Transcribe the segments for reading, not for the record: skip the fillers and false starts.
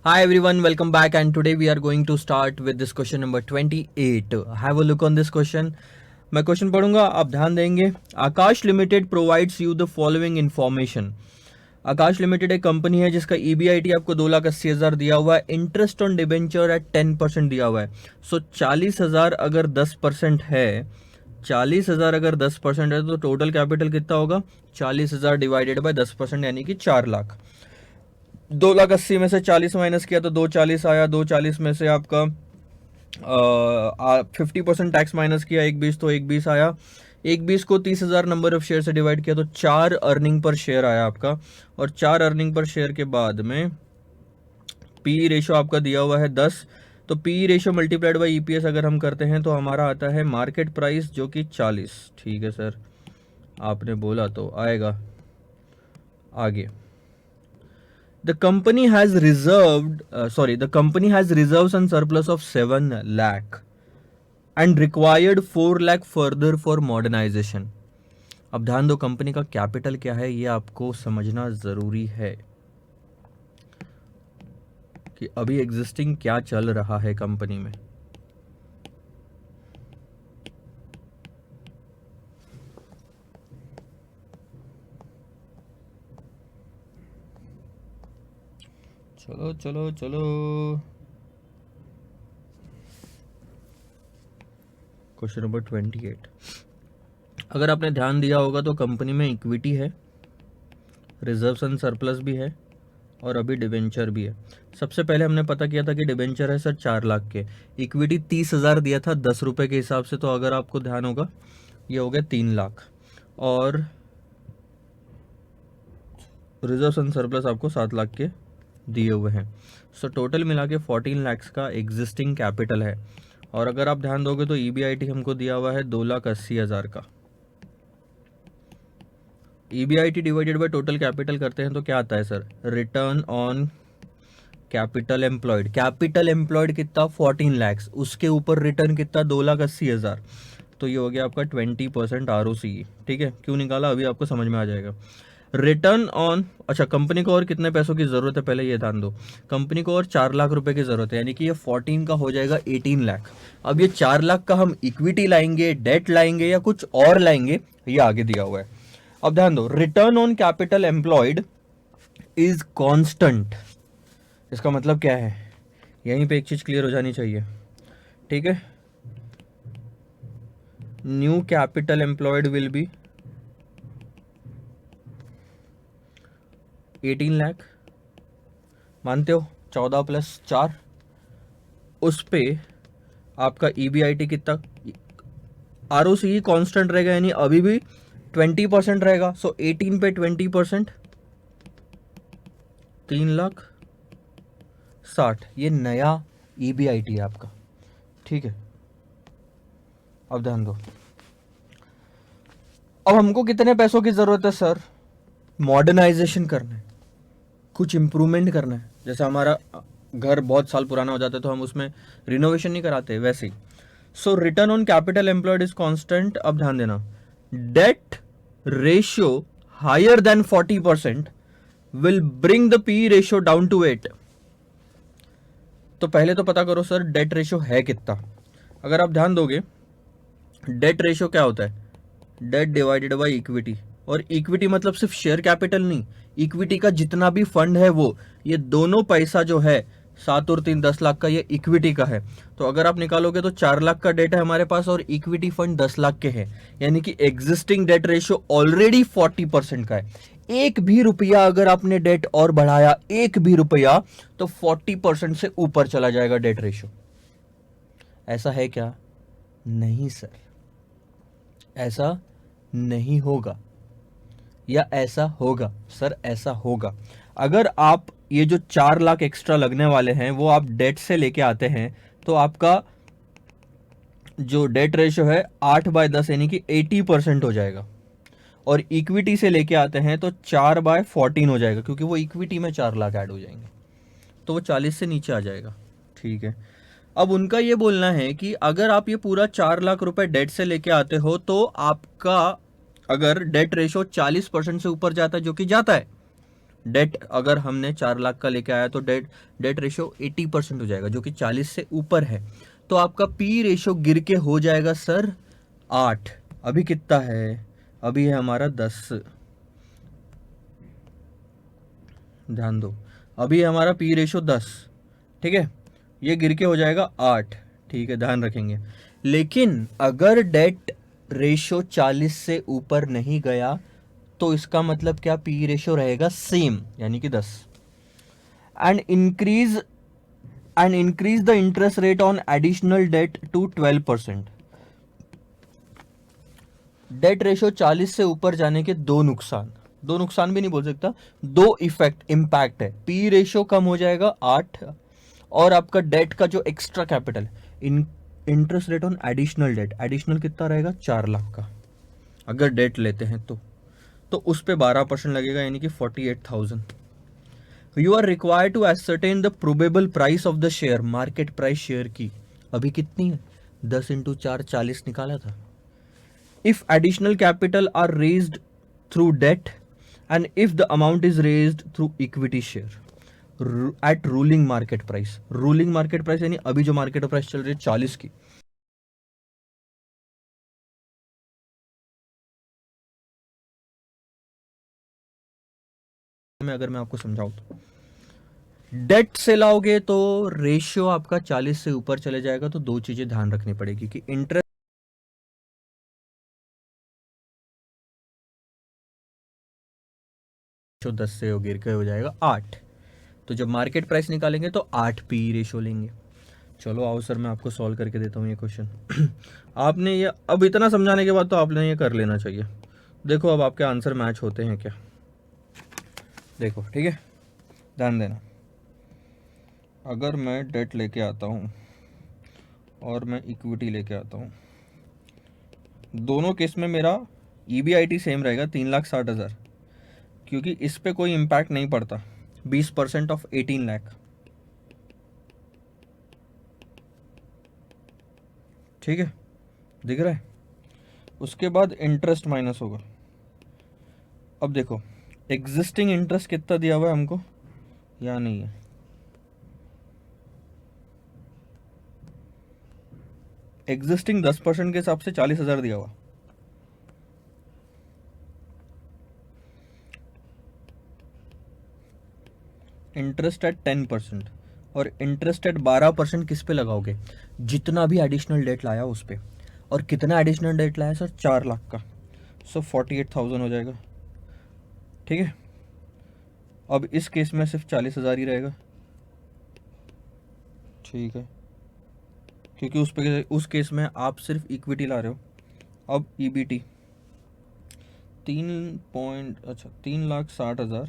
Hi everyone, welcome back, and today we are going to start with this question number 28. Have a look on this question. मैं question पढ़ूंगा, आप ध्यान देंगे. Aakash limited provides you the following information. Aakash limited एक company है जिसका EBIT आपको 2,80,000 दिया हुआ है. इंटरेस्ट ऑन डिबेंचर एट 10% दिया हुआ है. सो 40,000 अगर 10% है, 40,000 अगर 10% है तो टोटल कैपिटल कितना होगा? 40,000 डिवाइडेड बाय 10% यानी कि 4 लाख. 2,80,000 में से 40 माइनस किया तो 240 आया. 240 में से आपका 50% टैक्स माइनस किया, 120 तो 120 आया. 120 को 30,000 नंबर ऑफ शेयर से डिवाइड किया तो 4 अर्निंग पर शेयर आया आपका. और 4 अर्निंग पर शेयर के बाद में पी रेशो आपका दिया हुआ है 10. तो P ratio multiplied by EPS अगर हम करते हैं तो हमारा आता है मार्केट प्राइस जो कि 40. ठीक है सर, आपने बोला तो आएगा. आगे the company has reserves and surplus of 7 lakh and required 4 lakh further for modernization. अब ध्यान दो, कंपनी का कैपिटल क्या है ये आपको समझना जरूरी है कि अभी एग्जिस्टिंग क्या चल रहा है कंपनी में. चलो चलो चलो, क्वेश्चन नंबर 28. अगर आपने ध्यान दिया होगा तो कंपनी में इक्विटी है, रिजर्व्स एंड सरप्लस भी है और अभी डिबेंचर भी है. सबसे पहले हमने पता किया था कि डिबेंचर है सर 4 लाख के, इक्विटी 30,000 दिया था 10 रुपये के हिसाब से. तो अगर आपको ध्यान होगा ये हो गया 3 लाख और रिजर्व्स एंड सरप्लस आपको 7 लाख के दिए हुए हैं. सो टोटल मिला के 14 लाख का एग्जिस्टिंग कैपिटल है. और अगर आप ध्यान दोगे तो EBIT हमको दिया हुआ है 2,80,000 का. EBIT divided by total capital करते हैं तो क्या आता है sir? Return on capital employed. Capital employed कितना? 14 लाख. उसके ऊपर रिटर्न कितना? 2,80,000. तो ये हो गया आपका 20% ROCE. ठीक है, क्यों निकाला अभी आपको समझ में आ जाएगा. रिटर्न ऑन, अच्छा कंपनी को और कितने पैसों की जरूरत है पहले ये ध्यान दो. कंपनी को और 4 लाख रुपए की जरूरत है, यानी कि ये 14 का हो जाएगा 18 लाख. अब ये 4 लाख का हम इक्विटी लाएंगे, डेट लाएंगे या कुछ और लाएंगे, ये आगे दिया हुआ है. अब ध्यान दो, return on capital employed is constant. इसका मतलब क्या है? यहीं पे एक चीज क्लियर हो जानी चाहिए. ठीक है, new capital employed will be 18 lakh. मानते हो? 14 प्लस 4, उस पे आपका EBIT कितना? ROCE कांस्टेंट रहेगा, यानी अभी भी 20% रहेगा. सो 18 पे 20%, 3,60,000. ये नया EBIT है आपका. ठीक है, अब ध्यान दो. अब हमको कितने पैसों की जरूरत है सर? मॉडर्नाइजेशन करना है, कुछ इंप्रूवमेंट करना है. जैसे हमारा घर बहुत साल पुराना हो जाता है तो हम उसमें रिनोवेशन नहीं कराते, वैसे ही. So return on capital employed is constant. अब ध्यान देना, debt ratio higher than 40% will bring the P ratio down to 8. तो पहले तो पता करो सर डेट रेशियो है कितना. अगर आप ध्यान दोगे, डेट रेशियो क्या होता है? Date divided by equity. और इक्विटी मतलब सिर्फ शेयर कैपिटल नहीं, इक्विटी का जितना भी फंड है वो, ये दोनों पैसा जो है 7 और 3 10 लाख का, ये इक्विटी का है. तो अगर आप निकालोगे तो 4 लाख का डेट है हमारे पास और इक्विटी फंड 10 लाख के हैं, यानी कि एग्जिस्टिंग डेट रेशियो ऑलरेडी 40% का है. एक भी रुपया अगर आपने डेट और बढ़ाया, एक भी रुपया, तो 40% से ऊपर चला जाएगा डेट रेशियो. ऐसा है क्या? नहीं सर, ऐसा नहीं होगा. या ऐसा होगा? सर ऐसा होगा. अगर आप ये जो 4 लाख एक्स्ट्रा लगने वाले हैं वो आप डेट से लेके आते हैं तो आपका जो डेट रेशियो है 8/10 यानी कि 80% हो जाएगा. और इक्विटी से लेके आते हैं तो 4/14 हो जाएगा, क्योंकि वो इक्विटी में 4 लाख ऐड हो जाएंगे तो वो 40 से नीचे आ जाएगा. ठीक है, अब उनका ये बोलना है कि अगर आप ये पूरा 4 लाख रुपए डेट से लेके आते हो तो आपका अगर डेट रेशो 40% से ऊपर जाता है, जो कि जाता है, डेट अगर हमने 4 लाख का लेके आया तो डेट डेट रेशो 80% हो जाएगा, जो कि 40 से ऊपर है। तो आपका पी रेशो गिर के हो जाएगा सर 8। अभी कितना है, अभी है हमारा 10, ध्यान दो, अभी है हमारा पी रेशो 10, ठीक है, ये गिर के हो जाएगा 8, ठीक है, ध्यान रखेंगे। लेकिन अगर डेट रेशो 40 से ऊपर नहीं गया तो इसका मतलब क्या, पी रेशो रहेगा सेम, यानी कि 10। And increase the interest rate on additional debt to 12%। Debt ratio 40 से ऊपर जाने के दो नुकसान भी नहीं बोल सकता, दो इम्पैक्ट है। पी रेशो कम हो जाएगा 8, और आपका डेट का जो extra capital, interest rate on additional date, additional कितना रहेगा 4 लाख का अगर डेट लेते हैं तो उस पे 12% लगेगा, यानी कि 48,000। You are required to ascertain the probable price of the share, market price share की अभी कितनी है, 10 इंटू 4 40 निकाला था। If additional capital are raised through debt and if the amount is raised through equity share at ruling market price, ruling market price यानी अभी जो market price चल रही है 40 की, अगर मैं आपको समझाऊं तो डेट से लाओगे तो रेशियो आपका 40 से ऊपर चले जाएगा। तो दो चीजें ध्यान रखनी पड़ेगी कि इंटरेस्ट 10 से गिर के हो जाएगा 8। तो जब मार्केट प्राइस निकालेंगे तो 8 पी रेशियो लेंगे। चलो आओ सर, मैं आपको सॉल्व करके देता हूँ ये क्वेश्चन। आपने ये अब इतना समझाने के बाद तो आपने ये कर लेना चाहिए। देखो अब आपके आंसर मैच होते हैं क्या, देखो, ठीक है, ध्यान देना। अगर मैं डेट लेके आता हूँ और मैं इक्विटी लेके आता हूँ, दोनों केस में मेरा EBIT सेम रहेगा 3,60,000, क्योंकि इस पे कोई इम्पैक्ट नहीं पड़ता, 20% ऑफ 18 लाख, ठीक है, दिख रहा है। उसके बाद इंटरेस्ट माइनस होगा। अब देखो एग्जिस्टिंग इंटरेस्ट कितना दिया हुआ है हमको, या नहीं है, एग्जिस्टिंग 10% के हिसाब से 40,000 दिया हुआ, इंटरेस्ट एट 10%, और इंटरेस्ट एट 12% किस पे लगाओगे, जितना भी एडिशनल डेट लाया उस पे। और कितना एडिशनल डेट लाया सर, 4 लाख का, सो 48,000 हो जाएगा, ठीक है। अब इस केस में सिर्फ 40,000 ही रहेगा, ठीक है, क्योंकि उस केस में आप सिर्फ इक्विटी ला रहे हो। अब EBT 3,60,000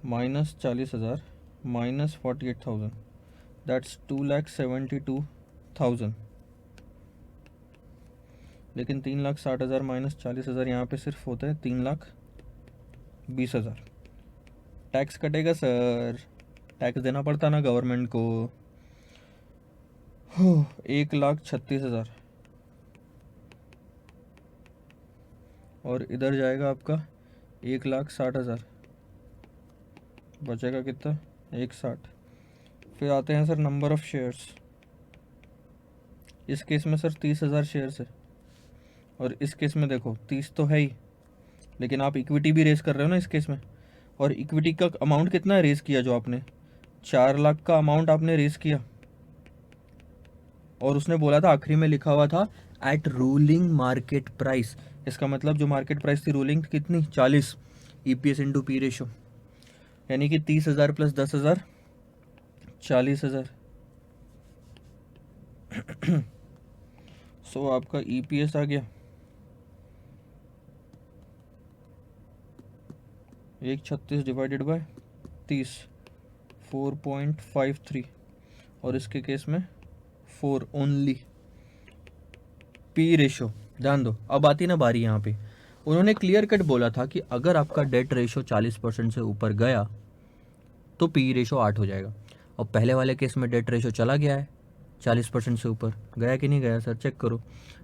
माइनस 40,000 माइनस 48,000, दैट्स 2,72,000। लेकिन 3,60,000 माइनस 40,000 यहाँ पे सिर्फ होता है 3,20,000। टैक्स कटेगा सर, टैक्स देना पड़ता ना गवर्नमेंट को। 1,36,000, और इधर जाएगा आपका 1,60,000, बचेगा कितना, 1,60। फिर आते हैं सर नंबर ऑफ शेयर्स, इस केस में सर 30,000 शेयर्स है, और इस केस में देखो 30 तो है ही, लेकिन आप इक्विटी भी रेस कर रहे हो ना इस केस में। और इक्विटी का अमाउंट कितना है रेस किया, जो आपने 4 लाख का अमाउंट आपने रेस किया, और उसने बोला था आखिरी में लिखा हुआ था एट रूलिंग मार्केट प्राइस। इसका मतलब जो मार्केट प्राइस थी रूलिंग कितनी, 40, EPS इंटू पी रेशो, यानी कि 30,000 प्लस 10,000 40,000। सो आपका EPS आ गया 136 डिवाइडेड बाय 30, 4.53, और इसके केस में 4 ओनली पी रेशो। ध्यान दो, अब आती ना बारी यहाँ पे, उन्होंने क्लियर कट बोला था कि अगर आपका डेट रेशो 40% से ऊपर गया तो पी रेशो 8 हो जाएगा। और पहले वाले केस में डेट रेशो चला गया है 40% से ऊपर, गया कि नहीं गया सर, चेक करो।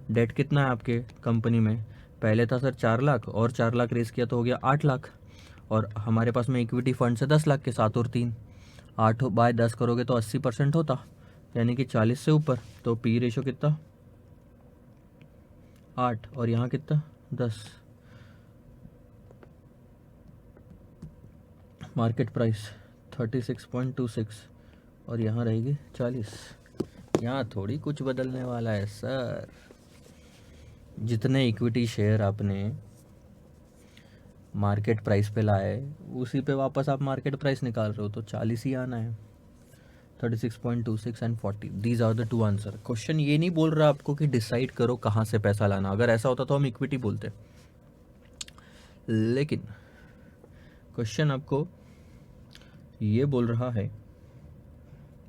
डेट कितना है आपके कंपनी में, पहले था सर 4 लाख, और 4 लाख रेस किया तो हो गया 8 लाख, और हमारे पास में इक्विटी फंड से 10 लाख के 7 और 3, 8/10 करोगे तो 80% होता, यानी कि 40 से ऊपर। तो पी रेशो कितना 8 और यहाँ कितना 10। मार्केट प्राइस 36.26 और यहाँ रहेगी 40। यहाँ थोड़ी कुछ बदलने वाला है सर। जितने इक्विटी शेयर आपने मार्केट प्राइस पे लाए उसी पे वापस आप मार्केट प्राइस निकाल रहे हो, तो 40 ही आना है। 36.26 and 40, these are the two answer. Question ये नहीं बोल रहा आपको कि डिसाइड करो कहाँ से पैसा लाना, अगर ऐसा होता तो हम इक्विटी बोलते, लेकिन क्वेश्चन आपको ये बोल रहा है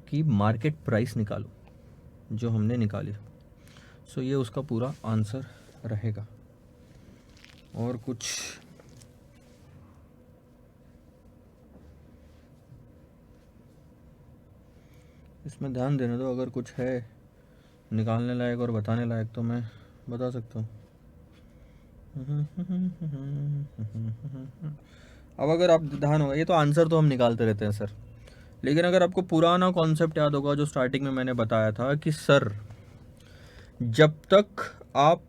कि मार्केट प्राइस निकालो, जो हमने निकाली। सो ये उसका पूरा आंसर रहेगा। और कुछ इसमें ध्यान देने दो, अगर कुछ है निकालने लायक और बताने लायक तो मैं बता सकता हूँ। अब अगर आप ध्यान होगा, ये तो आंसर तो हम निकालते रहते हैं सर, लेकिन अगर आपको पुराना कॉन्सेप्ट याद होगा जो स्टार्टिंग में मैंने बताया था कि सर जब तक आप,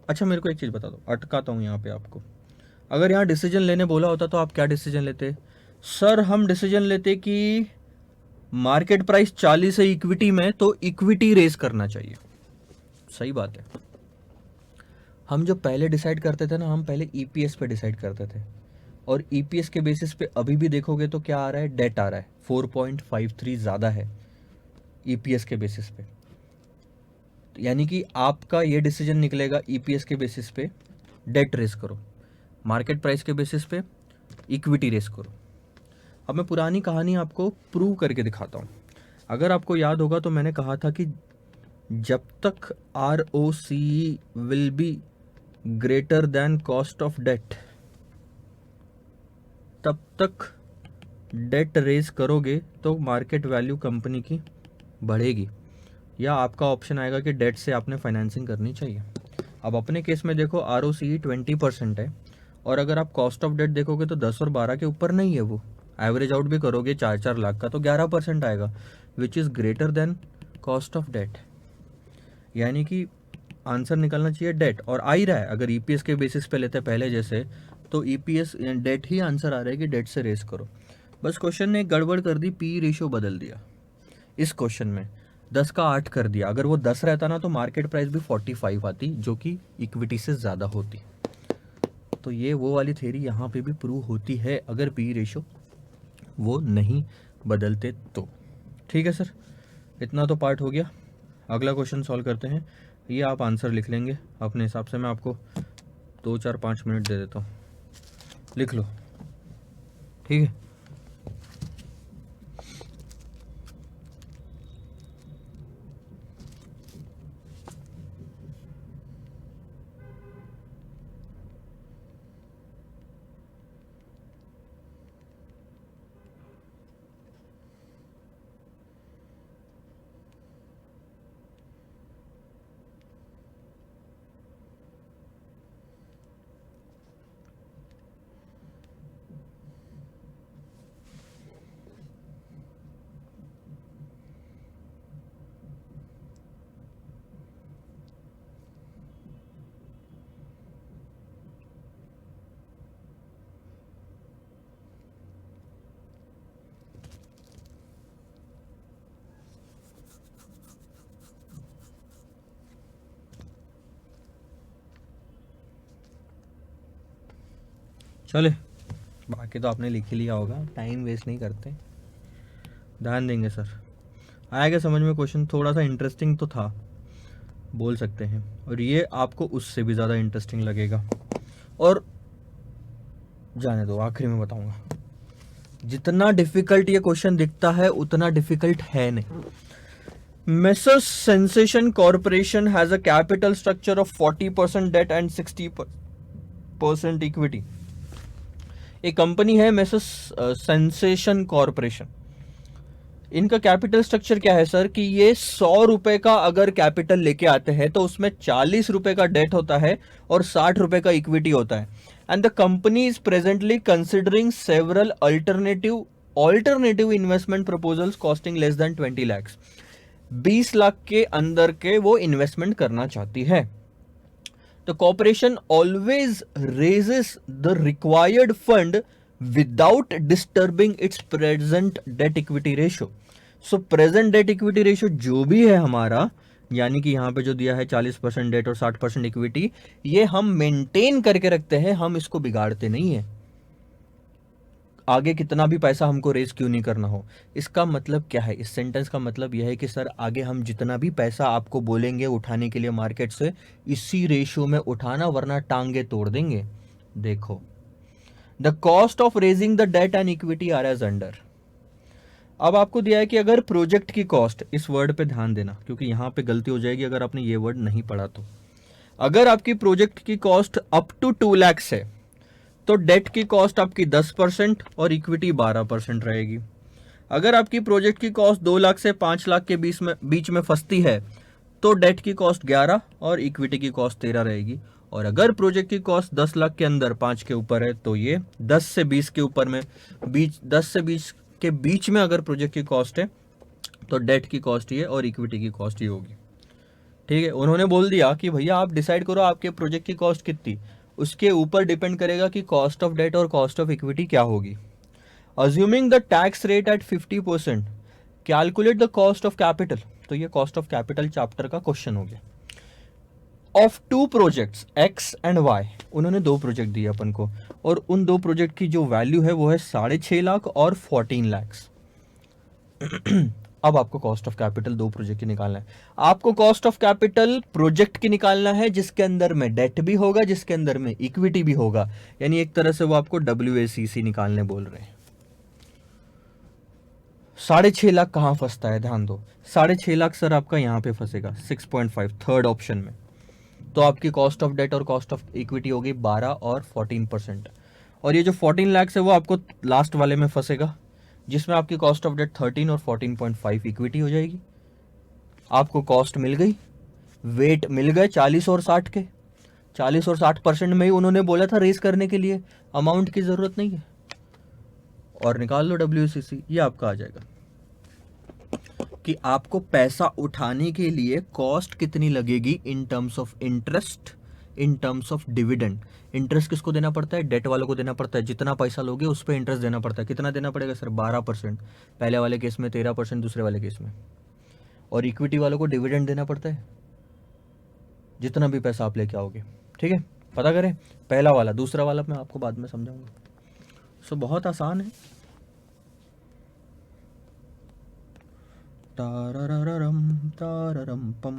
अच्छा मेरे को एक चीज़ बता दो, अटकाता हूँ यहाँ पे आपको। अगर यहाँ डिसीजन लेने बोला होता तो आप क्या डिसीजन लेते सर? हम डिसीजन लेते कि मार्केट प्राइस 40 है इक्विटी में, तो इक्विटी रेज करना चाहिए। सही बात है। हम जो पहले डिसाइड करते थे ना, हम पहले ईपीएस पे डिसाइड करते थे, और ईपीएस के बेसिस पे अभी भी देखोगे तो क्या आ रहा है, डेट आ रहा है 4.53 ज़्यादा है ईपीएस के बेसिस पे। यानी कि आपका ये डिसीजन निकलेगा ईपीएस के बेसिस पे डेट रेस करो, मार्केट प्राइस के बेसिस पे इक्विटी रेस करो। अब मैं पुरानी कहानी आपको प्रूव करके दिखाता हूँ। अगर आपको याद होगा तो मैंने कहा था कि जब तक ROCE will be greater than cost of debt, तब तक डेट रेज करोगे तो मार्केट वैल्यू कंपनी की बढ़ेगी, या आपका ऑप्शन आएगा कि डेट से आपने फाइनेंसिंग करनी चाहिए। अब अपने केस में देखो ROCE 20% है, और अगर आप कॉस्ट ऑफ डेट देखोगे तो 10 और 12 के ऊपर नहीं है, वो एवरेज आउट भी करोगे 4-4 लाख का तो 11% आएगा, which is greater than cost of debt. यानी कि आंसर निकलना चाहिए डेट, और आ ही रहा है। अगर ईपीएस के बेसिस पे लेते पहले जैसे, तो ईपीएस डेट ही आंसर आ रहा है कि डेट से रेस करो। बस क्वेश्चन ने गड़बड़ कर दी, पी रेशियो बदल दिया इस क्वेश्चन में, 10 का 8 कर दिया। अगर वो 10 रहता ना तो मार्केट प्राइस भी 45 आती, जो कि इक्विटी से ज़्यादा होती। तो ये वो वाली थ्योरी यहाँ पे भी प्रूव होती है अगर पी रेशियो वो नहीं बदलते तो। ठीक है सर, इतना तो पार्ट हो गया। अगला क्वेश्चन सॉल्व करते हैं। ये आप आंसर लिख लेंगे अपने हिसाब से, मैं आपको 2-4-5 मिनट दे देता हूँ, लिख लो। ठीक है, चले, बाकी तो आपने लिख ही लिया होगा, टाइम वेस्ट नहीं करते, ध्यान देंगे सर। आएगा समझ में क्वेश्चन, थोड़ा सा इंटरेस्टिंग तो था बोल सकते हैं, और ये आपको उससे भी ज़्यादा इंटरेस्टिंग लगेगा। और जाने दो, आखिरी में बताऊंगा। जितना डिफिकल्ट ये क्वेश्चन दिखता है उतना डिफिकल्ट है नहीं। Messrs sensation corporation has a capital structure of 40% debt and 60% equity. एक कंपनी है मेसर्स सेंसेशन कॉर्पोरेशन। इनका कैपिटल स्ट्रक्चर क्या है सर कि ये 100 रुपए का अगर कैपिटल लेके आते हैं तो उसमें 40 रुपए का डेट होता है और 60 रुपए का इक्विटी होता है। and the company is presently considering several alternative investment proposals costing less than 20 lakhs. 20 lakh के अंदर के वो इन्वेस्टमेंट करना चाहती है. The corporation always raises the required fund without disturbing its present debt equity ratio. So present debt equity ratio जो भी है हमारा, यानी कि यहाँ पे जो दिया है 40% डेट और 60% इक्विटी, ये हम मेंटेन करके रखते हैं, हम इसको बिगाड़ते नहीं है. आगे कितना भी पैसा हमको रेज क्यों नहीं करना हो. इसका मतलब क्या है, इस सेंटेंस का मतलब यह है कि सर आगे हम जितना भी पैसा आपको बोलेंगे उठाने के लिए मार्केट से, इसी रेशियो में उठाना, वरना टांगे तोड़ देंगे. देखो, the cost of raising the debt and equity are as under. अब आपको दिया है कि अगर प्रोजेक्ट की कॉस्ट, इस वर्ड पे ध्यान देना क्योंकि यहां पे गलती हो जाएगी अगर आपने ये वर्ड नहीं पढ़ा तो. अगर आपकी प्रोजेक्ट की कॉस्ट अप टू 2 लाख है तो डेट की कॉस्ट आपकी 10% और इक्विटी 12% रहेगी. अगर आपकी प्रोजेक्ट की कॉस्ट 2 लाख से 5 लाख के बीच में फंसती है तो डेट की कॉस्ट 11 और इक्विटी की कॉस्ट 13 रहेगी. और अगर प्रोजेक्ट की कॉस्ट 10 लाख के अंदर 5 के ऊपर है तो ये 10 से 20 के ऊपर में 10 से 20 के बीच में अगर प्रोजेक्ट की कॉस्ट है तो डेट की कॉस्ट ये और इक्विटी की कॉस्ट ये होगी. ठीक है, उन्होंने बोल दिया कि भैया आप डिसाइड करो आपके प्रोजेक्ट की कॉस्ट कितनी, उसके ऊपर डिपेंड करेगा कि कॉस्ट ऑफ डेट और कॉस्ट ऑफ इक्विटी क्या होगी. Assuming the tax rate at 50%, calculate the cost of capital. तो ये कॉस्ट ऑफ कैपिटल चैप्टर का क्वेश्चन हो गया. Of 2 projects X and Y, उन्होंने 2 प्रोजेक्ट दिए अपन को और उन 2 प्रोजेक्ट की जो वैल्यू है वो है 6.5 लाख और 14 लाख. अब आपको कॉस्ट ऑफ कैपिटल 2 प्रोजेक्ट की निकालना है. आपको कॉस्ट ऑफ कैपिटल प्रोजेक्ट की निकालना है जिसके अंदर में डेट भी होगा, जिसके अंदर में इक्विटी भी होगा, यानी एक तरह से वो आपको WACC निकालने बोल रहे हैं. 6.5 लाख कहां फंसता है, ध्यान दो. 6.5 लाख सर आपका यहां पे फंसेगा 6.5 थर्ड ऑप्शन में. तो आपकी कॉस्ट ऑफ डेट और कॉस्ट ऑफ इक्विटी होगी 12 और 14%. और ये जो 14 लाख है वो आपको लास्ट वाले में फंसेगा जिसमें आपकी कॉस्ट ऑफ डेट 13 और 14.5 इक्विटी हो जाएगी. आपको कॉस्ट मिल गई, वेट मिल गए 40 और 60 के. 40 और 60% में ही उन्होंने बोला था रेस करने के लिए, अमाउंट की जरूरत नहीं है. और निकाल लो WACC, ये आपका आ जाएगा कि आपको पैसा उठाने के लिए कॉस्ट कितनी लगेगी in terms of interest, in terms of dividend. Interest किसको देना पड़ता है, डेट वालों को देना पड़ता है. जितना पैसा लोगे उस पर इंटरेस्ट देना पड़ता है. कितना देना पड़ेगा सर, 12%. पहले वाले केस में 13%, दूसरे वाले केस में. और इक्विटी वालों को डिविडेंड देना पड़ता है जितना भी पैसा आप लेके आओगे. ठीक है, पता करें पहला वाला, दूसरा वाला मैं आपको बाद में समझाऊंगा. सो बहुत आसान है. ताररररम ताररम पम.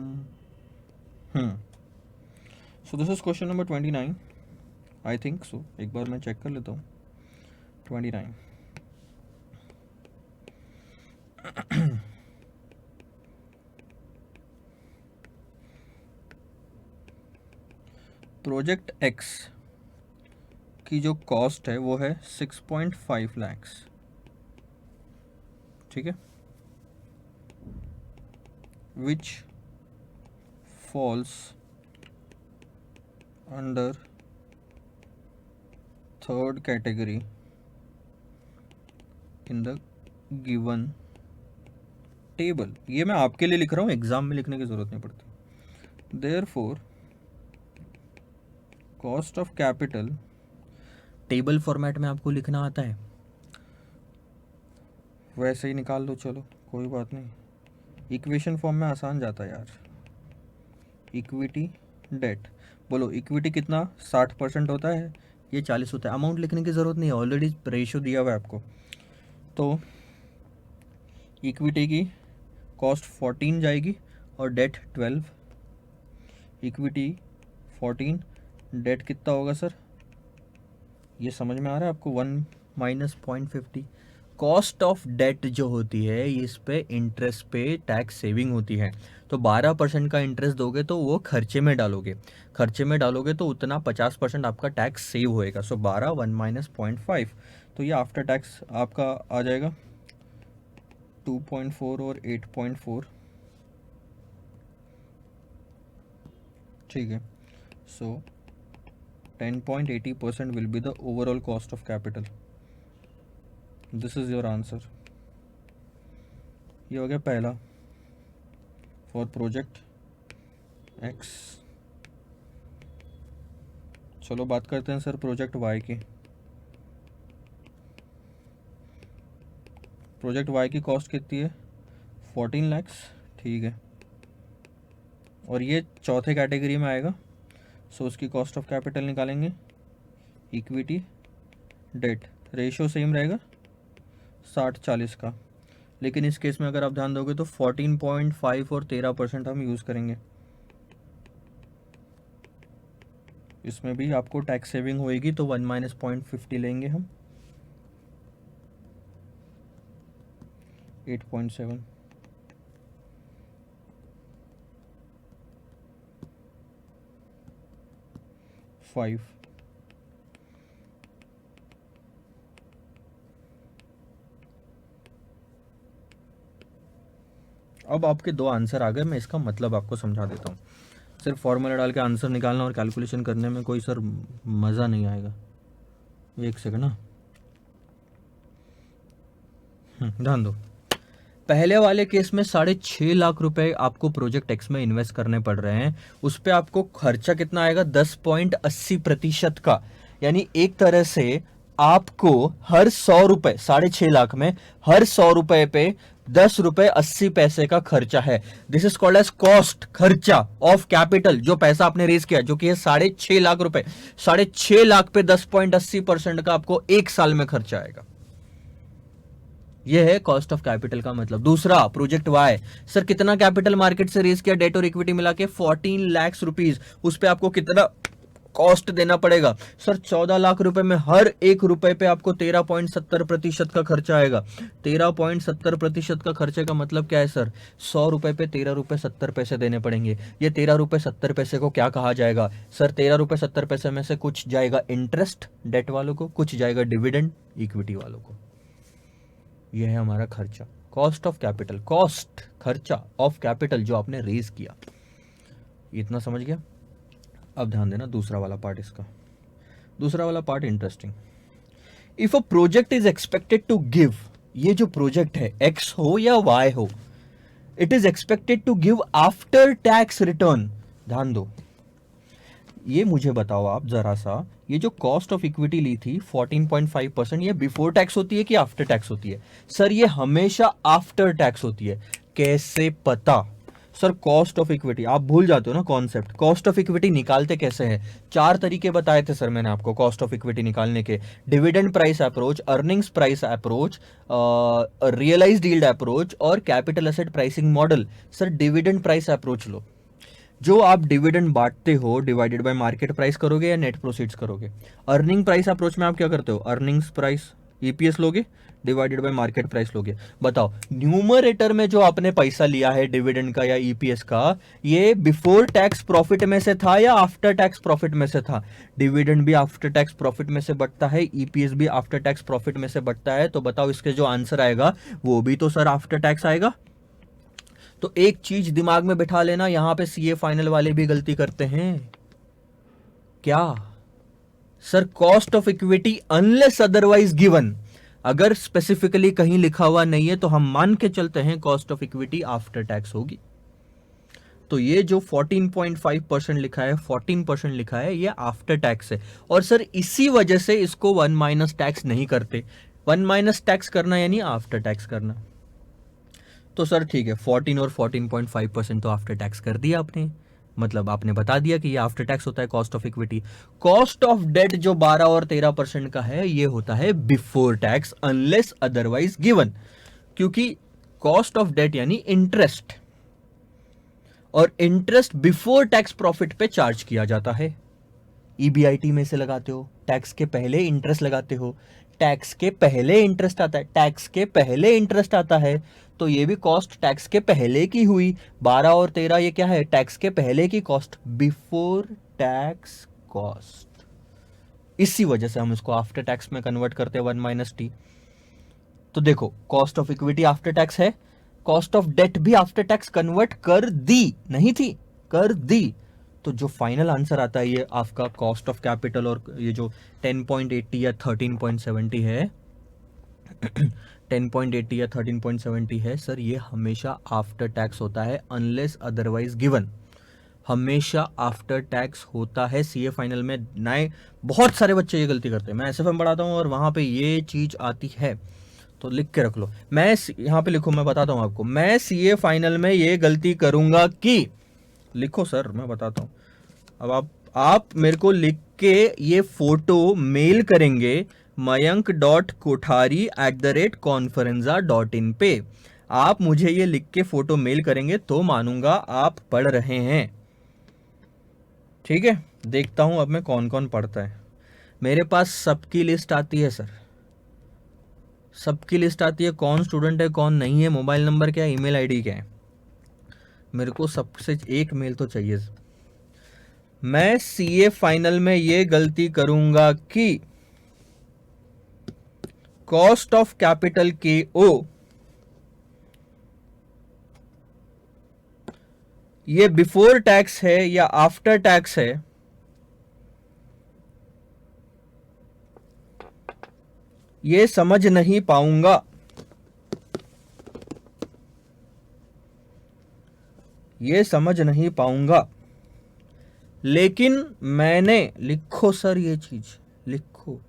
So this is question number 29 I think so. एक बार मैं चेक कर लेता हूँ. 29. प्रोजेक्ट एक्स की जो कॉस्ट है वो है 6.5 lakhs. ठीक है, which falls under third category in the given table. ये मैं आपके लिए लिख रहा हूँ, एग्जाम में लिखने की जरूरत नहीं पड़ती. Therefore cost of capital, table format में आपको लिखना आता है, वैसे ही निकाल लो, चलो कोई बात नहीं. इक्वेशन फॉर्म में आसान जाता है यार. इक्विटी डेट, बोलो इक्विटी कितना 60% होता है, ये 40 होता है. अमाउंट लिखने की ज़रूरत नहीं है, ऑलरेडी रेशियो दिया हुआ है आपको. तो इक्विटी की कॉस्ट 14 जाएगी और डेट 12. इक्विटी 14, डेट कितना होगा सर, ये समझ में आ रहा है आपको, 1 माइनस 0.50. कॉस्ट ऑफ डेट जो होती है इस पे इंटरेस्ट पे टैक्स सेविंग होती है. तो 12% का इंटरेस्ट दोगे तो वो खर्चे में डालोगे, खर्चे में डालोगे तो उतना 50% आपका टैक्स सेव होएगा. सो 12 1 माइनस 0.5, तो ये आफ्टर टैक्स आपका आ जाएगा 2.4 और 8.4. ठीक है, सो 10.80% will be the overall cost of capital. This is your answer. ये हो गया पहला फॉर प्रोजेक्ट एक्स. चलो बात करते हैं सर प्रोजेक्ट वाई की. प्रोजेक्ट वाई की कॉस्ट कितनी है? 14 lakhs. ठीक है. और ये चौथे कैटेगरी में आएगा. सो उसकी कॉस्ट ऑफ कैपिटल निकालेंगे. इक्विटी डेट रेशियो सेम रहेगा 60-40 का. लेकिन इस केस में अगर आप ध्यान दोगे तो 14.5 और 13% हम यूज़ करेंगे. इसमें भी आपको टैक्स सेविंग होएगी तो 1 - 0.50 लेंगे हम. 8.7. फाइव. अब आपके दो आंसर आ गए. मैं इसका मतलब आपको समझा देता हूँ. सिर्फ फॉर्मूला डाल के आंसर निकालना और कैलकुलेशन करने में कोई सर मज़ा नहीं आएगा. एक सेकंड ना, ध्यान दो. पहले वाले केस में 6.5 लाख रुपए आपको प्रोजेक्ट एक्स में इन्वेस्ट करने पड़ रहे हैं. उस पर आपको खर्चा कितना आएगा? 10.80% का. यानी एक तरह से आपको हर 100 रुपए, 6.5 लाख में हर 100 रुपए पे 10 रुपए 80 पैसे का खर्चा है. This is called as cost, खर्चा ऑफ कैपिटल. जो पैसा आपने रेज किया जो कि है 6.5 लाख रुपए, 6.5 लाख पे 10.80% का आपको एक साल में खर्चा आएगा. यह है कॉस्ट ऑफ कैपिटल का मतलब. दूसरा प्रोजेक्ट वाई. सर कितना कैपिटल मार्केट से रेज किया डेट और इक्विटी मिला के? 14 लाख रुपीज. उस पे आपको कितना कॉस्ट देना पड़ेगा? सर 14 लाख रुपए में हर एक रुपए पे आपको 13.70% का खर्चा आएगा. 13.70% का खर्चे का मतलब क्या है सर? 100 रुपए पे 13 रुपए 70 पैसे देने पड़ेंगे. ये 13 रुपए 70 पैसे को क्या कहा जाएगा सर? 13 रुपए 70 पैसे में से कुछ जाएगा इंटरेस्ट डेट वालों को, कुछ जाएगा डिविडेंड इक्विटी वालों को. यह है हमारा खर्चा, कॉस्ट ऑफ कैपिटल. कॉस्ट खर्चा ऑफ कैपिटल जो आपने रेज किया. इतना समझ गया? अब ध्यान देना दूसरा वाला पार्ट. इसका दूसरा वाला part interesting. If a project is expected to give, ये जो प्रोजेक्ट है एक्स हो या वाई हो, it is expected to give after tax return. ध्यान दो, ये मुझे बताओ आप जरा सा, ये जो कॉस्ट ऑफ इक्विटी ली थी 14.5%, ये बिफोर टैक्स होती है कि आफ्टर टैक्स होती है? सर ये हमेशा आफ्टर टैक्स होती है. कैसे पता? सर कॉस्ट ऑफ इक्विटी आप भूल जाते हो ना कॉन्सेप्ट. कॉस्ट ऑफ इक्विटी निकालते कैसे हैं? 4 तरीके बताए थे सर मैंने आपको कॉस्ट ऑफ इक्विटी निकालने के. Dividend price approach, earnings price approach, realised yield approach और capital asset pricing model. Sir dividend price approach लो. जो आप डिविडेंड बांटते हो डिवाइडेड बाय मार्केट प्राइस करोगे या नेट प्रोसीड्स करोगे? अर्निंग प्राइस अप्रोच में आप क्या करते हो? अर्निंग्स प्राइस ईपीएस लोगे डिवाइडेड बाय मार्केट प्राइस लोगे. बताओ न्यूमरेटर में जो आपने पैसा लिया है डिविडेंड का या ईपीएस का, ये बिफोर टैक्स प्रॉफिट में से था या आफ्टर टैक्स प्रॉफिट में से था? डिविडेंड भी आफ्टर टैक्स प्रॉफिट में से बढ़ता है, ईपीएस भी आफ्टर टैक्स प्रॉफिट में से बढ़ता है. तो बताओ इसके जो आंसर आएगा वो भी तो सर आफ्टर टैक्स आएगा. तो एक चीज दिमाग में बिठा लेना, यहां पे सीए फाइनल वाले भी गलती करते हैं. क्या sir? Cost of equity unless otherwise given. अगर स्पेसिफिकली कहीं लिखा हुआ नहीं है तो हम मान के चलते हैं cost of equity after tax होगी. तो ये जो 14.5% लिखा है, 14% लिखा है, ये आफ्टर टैक्स है. और सर इसी वजह से इसको 1 माइनस टैक्स नहीं करते. 1 माइनस टैक्स करना यानी आफ्टर टैक्स करना. तो सर ठीक है, 14 और 14.5% तो आफ्टर टैक्स कर दिया आपने. मतलब आपने बता दिया कि ये आफ्टर टैक्स होता है cost of equity. Cost of debt जो 12 और 13% का है, ये होता है before tax unless otherwise given. क्योंकि कॉस्ट ऑफ डेट यानी इंटरेस्ट, और इंटरेस्ट बिफोर टैक्स प्रॉफिट पे चार्ज किया जाता है. ईबीआईटी में से लगाते हो, टैक्स के पहले इंटरेस्ट लगाते हो, टैक्स के पहले इंटरेस्ट आता है, टैक्स के पहले इंटरेस्ट आता है. तो ये भी कॉस्ट टैक्स के पहले की हुई. 12 और 13 ये क्या है? टैक्स के पहले की कॉस्ट, बिफोर टैक्स कॉस्ट. इसी वजह से हम इसको आफ्टर टैक्स में कन्वर्ट करते हैं 1 माइनस टी. तो देखो cost of equity after tax है, कॉस्ट ऑफ डेट भी आफ्टर टैक्स कन्वर्ट कर दी, नहीं थी कर दी. तो जो फाइनल आंसर आता है ये आपका कॉस्ट ऑफ कैपिटल और ये जो 10.80 या 13.70 है 10.80 या 13.70 है सर, ये हमेशा आफ्टर टैक्स होता है अनलेस अदरवाइज गिवन। हमेशा आफ्टर टैक्स होता है सीए फाइनल में। नए बहुत सारे बच्चे ये गलती करते हैं, मैं एसएफएम पढ़ाता हूँ और वहाँ पे ये चीज़ आती है, तो लिख के रख लो। मैं यहाँ पे लिखो, मैं बताता हूँ आपको, मैं सीए फाइनल में ये गलती करूँगा कि, लिखो सर मैं बताता हूँ। अब आप मेरे को लिख के ये फोटो मेल करेंगे mayank.kothari@conferenza.in पे। आप मुझे ये लिख के फोटो मेल करेंगे तो मानूंगा आप पढ़ रहे हैं, ठीक है। देखता हूं अब मैं कौन कौन पढ़ता है। मेरे पास सबकी लिस्ट आती है सर, सबकी लिस्ट आती है, कौन स्टूडेंट है कौन नहीं है, मोबाइल नंबर क्या है, ईमेल आईडी क्या है। मेरे को सबसे एक मेल तो चाहिए। मैं सीए फाइनल में ये गलती करूंगा कि कॉस्ट ऑफ कैपिटल के ओ ये बिफोर टैक्स है या आफ्टर टैक्स है, ये समझ नहीं पाऊंगा। ये समझ नहीं पाऊंगा, लेकिन मैंने, लिखो सर ये चीज लिखो,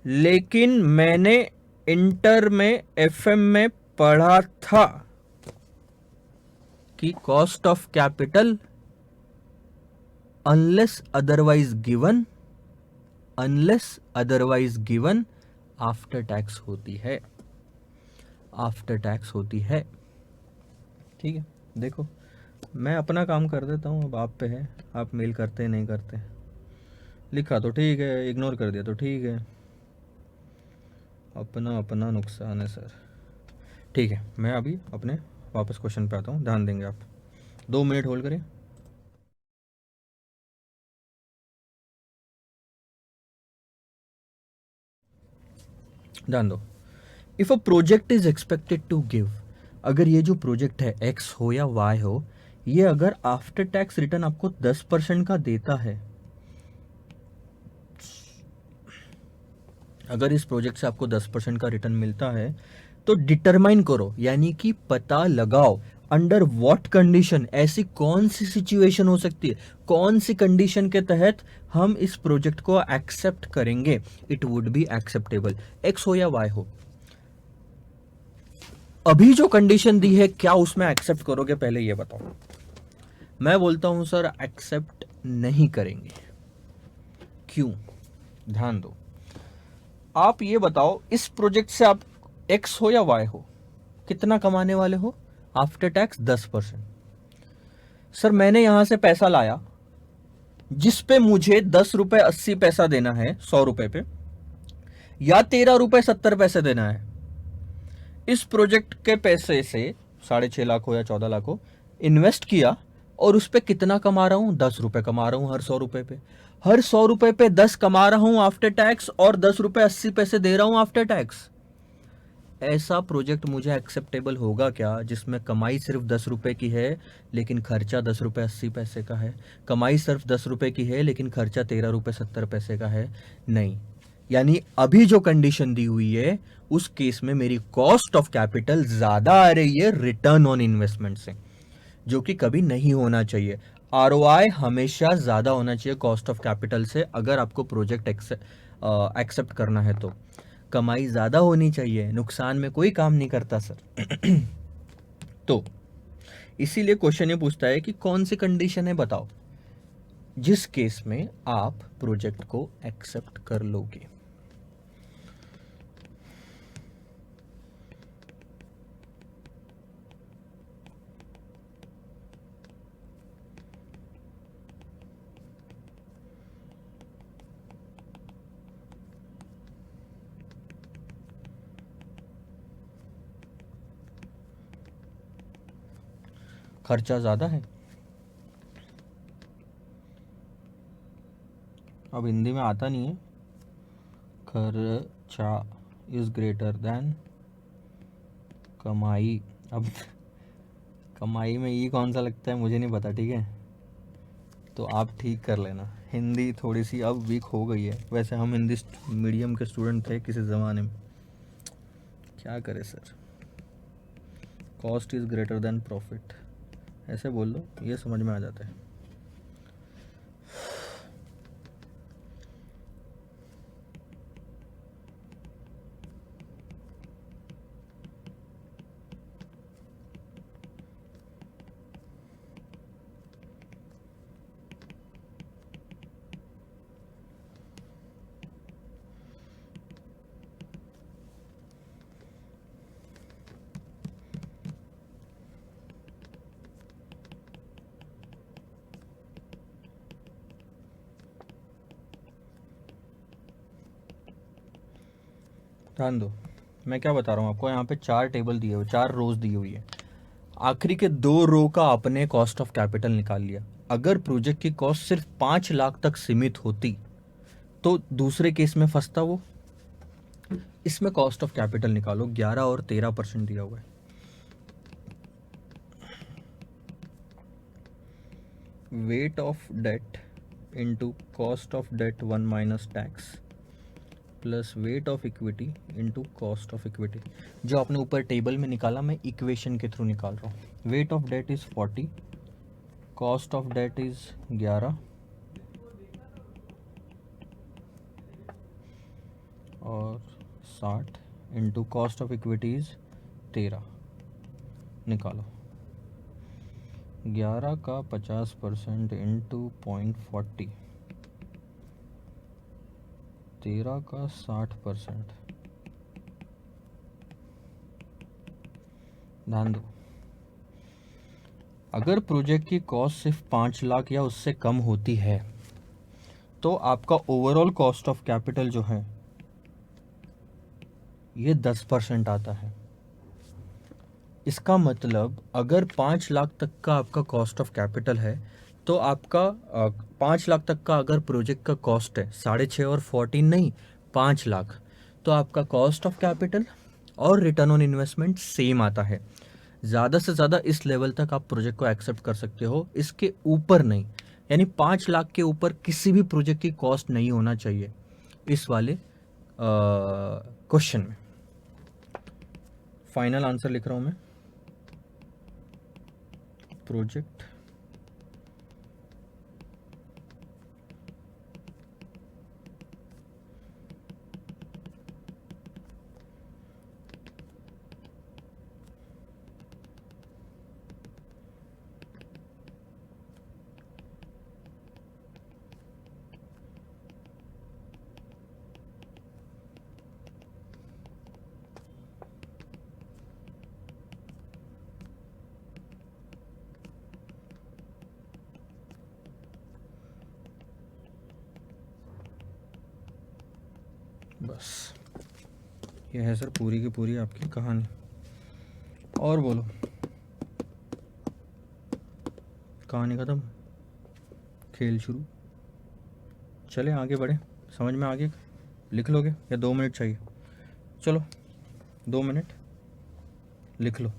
लेकिन मैंने इंटर में एफएम में पढ़ा था कि cost of capital unless otherwise given after tax होती है, आफ्टर टैक्स होती है, ठीक है। देखो मैं अपना काम कर देता हूँ, अब आप पे है, आप मेल करते नहीं करते। लिखा तो ठीक है, इग्नोर कर दिया तो ठीक है, अपना अपना नुकसान है सर। ठीक है, मैं अभी अपने वापस क्वेश्चन पे आता हूँ, ध्यान देंगे आप। 2 मिनट होल्ड करें। ध्यान दो। If a project is expected to give, अगर ये जो प्रोजेक्ट है एक्स हो या वाई हो, ये अगर आफ्टर टैक्स रिटर्न आपको 10% का देता है, अगर इस प्रोजेक्ट से आपको 10% का रिटर्न मिलता है, तो डिटरमाइन करो, यानी कि पता लगाओ अंडर व्हाट कंडीशन, ऐसी कौन सी सिचुएशन हो सकती है, कौन सी कंडीशन के तहत हम इस प्रोजेक्ट को एक्सेप्ट करेंगे, it would be acceptable, x हो या वाई हो। अभी जो कंडीशन दी है क्या उसमें एक्सेप्ट करोगे, पहले ये बताओ। मैं बोलता हूं सर एक्सेप्ट नहीं करेंगे। क्यों? ध्यान दो। आप ये बताओ, इस प्रोजेक्ट से आप एक्स हो या वाई हो, कितना कमाने वाले हो आफ्टर टैक्स? 10%। सर मैंने यहां से पैसा लाया जिस पे मुझे 10 रुपए 80 पैसा देना है 100 रुपए पे, या 13 रुपए 70 पैसे देना है। इस प्रोजेक्ट के पैसे से 6.5 लाख हो या 14 लाख हो इन्वेस्ट किया, और उस पर कितना कमा रहा हूं? 10 रुपए कमा रहा हूं हर 100 रुपए पे। हर 100 रुपए पे 10 कमा रहा हूं आफ्टर टैक्स, और 10 रुपए 80 पैसे दे रहा हूं आफ्टर टैक्स। ऐसा प्रोजेक्ट मुझे एक्सेप्टेबल होगा क्या जिसमें कमाई सिर्फ 10 रुपए की है लेकिन खर्चा 10 रुपए 80 पैसे का है? कमाई सिर्फ 10 रुपए की है लेकिन खर्चा 13 रुपए 70 पैसे का है? नहीं। यानी अभी जो कंडीशन दी हुई है उस केस में मेरी कॉस्ट ऑफ कैपिटल ज्यादा आ रही है रिटर्न ऑन इन्वेस्टमेंट से, जो कि कभी नहीं होना चाहिए। आरओआई हमेशा ज्यादा होना चाहिए कॉस्ट ऑफ कैपिटल से, अगर आपको प्रोजेक्ट एक्सेप्ट करना है तो कमाई ज्यादा होनी चाहिए, नुकसान में कोई काम नहीं करता सर। तो इसीलिए क्वेश्चन ये पूछता है कि कौन सी कंडीशन है बताओ जिस केस में आप प्रोजेक्ट को एक्सेप्ट कर लोगे। खर्चा ज्यादा है, अब हिंदी में आता नहीं है, खर्चा इज ग्रेटर देन कमाई। अब कमाई में ई कौन सा लगता है मुझे नहीं पता, ठीक है। तो आप ठीक कर लेना। हिंदी थोड़ी सी अब वीक हो गई है, वैसे हम हिंदी मीडियम के स्टूडेंट थे किसी ज़माने में, क्या करें sir. Cost is greater then profit, ऐसे बोल लो, ये समझ में आ जाता है। ध्यान दो, मैं क्या बता रहा हूँ आपको, यहाँ पे 4 टेबल दिए हुए, 4 रोज दी हुई है। आखिरी के 2 रो का आपने कॉस्ट ऑफ कैपिटल निकाल लिया। अगर प्रोजेक्ट की कॉस्ट सिर्फ 5 लाख तक सीमित होती तो दूसरे केस में फंसता वो। इसमें कॉस्ट ऑफ कैपिटल निकालो, 11 और 13% दिया हुआ है। Weight of debt into cost of debt 1 minus tax plus weight of equity into cost of equity. जो आपने ऊपर टेबल में निकाला, मैं इक्वेशन के थ्रू निकाल रहा हूँ। Wait of that is 40, cost of that is 11 और 60 into cost of equity is 13। निकालो, 11 का 50% इंटू 0.40, 13 का 60%। ध्यान दो, अगर प्रोजेक्ट की कॉस्ट सिर्फ 5 लाख या उससे कम होती है तो आपका ओवरऑल कॉस्ट ऑफ कैपिटल जो है ये 10% आता है। इसका मतलब अगर 5 लाख तक का आपका कॉस्ट ऑफ कैपिटल है तो आपका 5 लाख तक का अगर प्रोजेक्ट का कॉस्ट है 6.5 और 14 नहीं, 5 लाख, तो आपका कॉस्ट ऑफ कैपिटल और रिटर्न ऑन इन्वेस्टमेंट सेम आता है। ज़्यादा से ज़्यादा इस लेवल तक आप प्रोजेक्ट को एक्सेप्ट कर सकते हो, इसके ऊपर नहीं। यानी 5 लाख के ऊपर किसी भी प्रोजेक्ट की कॉस्ट नहीं होना चाहिए इस वाले क्वेश्चन में। फाइनल आंसर लिख रहा हूँ मैं। प्रोजेक्ट बस ये है सर पूरी की पूरी आपकी कहानी। और बोलो, कहानी ख़त्म, खेल शुरू। चले आगे बढ़े, समझ में आगे लिख लोगे या 2 मिनट चाहिए? चलो 2 मिनट लिख लो।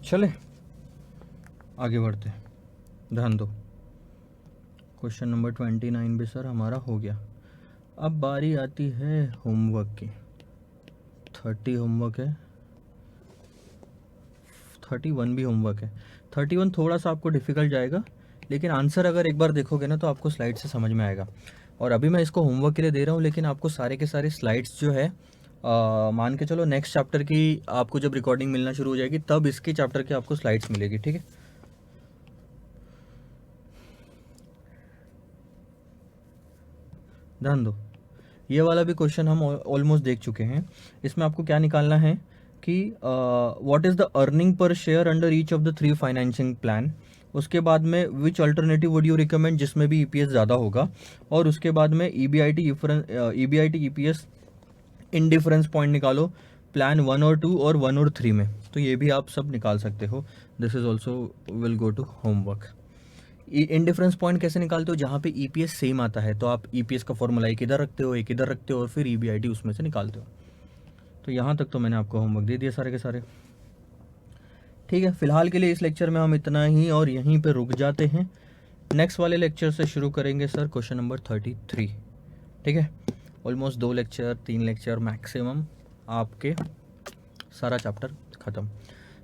चले आगे बढ़ते हैं, ध्यान दो। क्वेश्चन नंबर 29 भी सर हमारा हो गया। अब बारी आती है होमवर्क की। 30 होमवर्क है, 31 भी होमवर्क है। 31 थोड़ा सा आपको डिफ़िकल्ट जाएगा, लेकिन आंसर अगर एक बार देखोगे ना तो आपको स्लाइड से समझ में आएगा। और अभी मैं इसको होमवर्क के लिए दे रहा हूँ, लेकिन आपको सारे के सारे स्लाइड्स जो है मान के चलो नेक्स्ट चैप्टर की आपको जब रिकॉर्डिंग मिलना शुरू हो जाएगी तब इसके चैप्टर की आपको स्लाइड्स मिलेगी, ठीक है। ध्यान दो, ये वाला भी क्वेश्चन हम ऑलमोस्ट देख चुके हैं। इसमें आपको क्या निकालना है कि what is the earning per share under each of the 3 financing plan. उसके बाद में विच अल्टरनेटिव वुड यू रिकमेंड, जिसमें भी ईपीएस ज़्यादा होगा। और उसके बाद में ईबीआईटी ईपीएस इंडिफरेंस पॉइंट निकालो प्लान 1 और 2 और 1 और 3 में। तो ये भी आप सब निकाल सकते हो। This is also will go to homework. Indifference point कैसे निकालते हो, जहाँ पे ईपीएस सेम आता है तो आप ईपीएस का फॉर्मूला एक इधर रखते हो, एक इधर रखते हो, और फिर ईबीआईटी उसमें से निकालते हो। तो यहाँ तक तो मैंने आपको होमवर्क दे दिया सारे के सारे, ठीक है। फिलहाल के लिए इस लेक्चर में हम इतना ही और यहीं पे रुक जाते हैं। नेक्स्ट वाले लेक्चर से शुरू करेंगे सर क्वेश्चन नंबर 33, ठीक है। ऑलमोस्ट 2 लेक्चर 3 लेक्चर मैक्सिमम आपके सारा चैप्टर ख़त्म।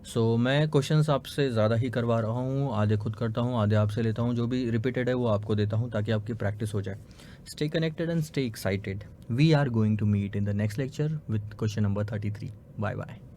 सो मैं क्वेश्चंस आपसे ज़्यादा ही करवा रहा हूँ, आधे खुद करता हूँ, आधे आपसे लेता हूँ। जो भी रिपीटेड है वो आपको देता हूँ ताकि आपकी प्रैक्टिस हो जाए। Stay connected and stay excited. We are going to meet in the next lecture with question number 33। Bye bye.